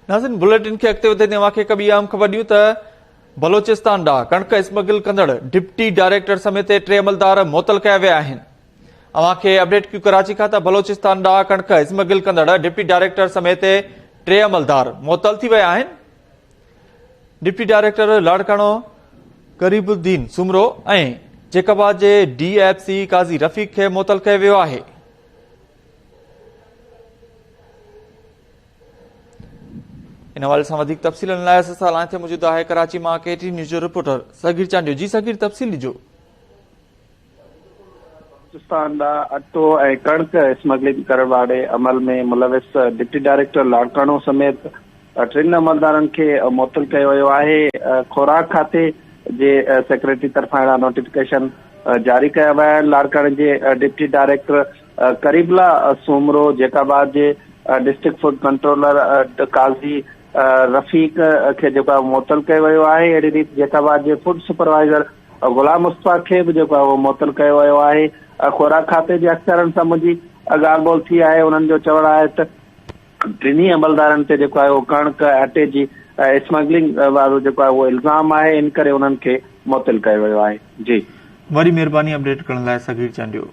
नाज़रीन बुलेटिन खे अॻिते वधंदे तव्हांखे हिकु ॿी अहम ख़बर ॾियूं त बलोचिस्तान ॾांहुं कणिक स्मगल कंदड़ डिप्टी डायरेक्टर समेत 3 अमलदार मुअतल कया विया आहिनि। अव्हांखे अपडेट कयूं कराची खां त बलोचिस्तान ॾांहुं कणिक स्मगल कंदड़ डिप्टी डायरेक्टर समेत 3 अमलदार मुअतल थी विया आहिनि। डिप्टी डायरेक्टर लाड़काणो करीबुद्दीन सुमरो ऐं जैकबाद जे DFC काज़ी रफ़ीक खे मुअतल कयो वियो आहे। इन हवाले सां वधीक तफ़सीलनि लाइ असां सां लाइन ते मौजूद आहे कराची मां KT न्यूज़ जो रिपोर्टर सगीर चांडियो। जी सगीर, तफ़सील ॾिजो। बलोचिस्तान अटो ऐं कणिक स्मगलिंग करण वारे अमल में मुलविस डिप्टी डायरेक्टर लाड़काणो समेत 3 अमलदारनि खे मुअतल कयो वियो आहे। खुराक खाते जे सेक्रेटरी तरफ़ां अहिड़ा नोटिफिकेशन जारी कया विया आहिनि। लाड़काणे जे डिप्टी डायरेक्टर करीबला सूमरो, जैकाबाद जे डिस्ट्रिक्ट फूड कंट्रोलर काज़ी रफ़ीक खे जेको आहे मुअतल कयो वियो आहे। अहिड़ी रीति जैकाबाद जे फूड सुपरवाइज़र गुलाम मुस्तफ़ा खे बि जेको आहे उहो मुअतल कयो वियो आहे। खुराक खाते जे अफ़सरनि सां मुंहिंजी ॻाल्हि ॿोल थी आहे। उन्हनि जो चवणु आहे त 3 अमलदारनि ते जेको आहे उहो कणिक अटे जी स्मगलिंग वारो जेको आहे उहो इल्ज़ाम आहे, इन करे उन्हनि खे मुअतल कयो वियो आहे। जी, वरी महिरबानी अपडेट करण लाइ सगीर चांडियो।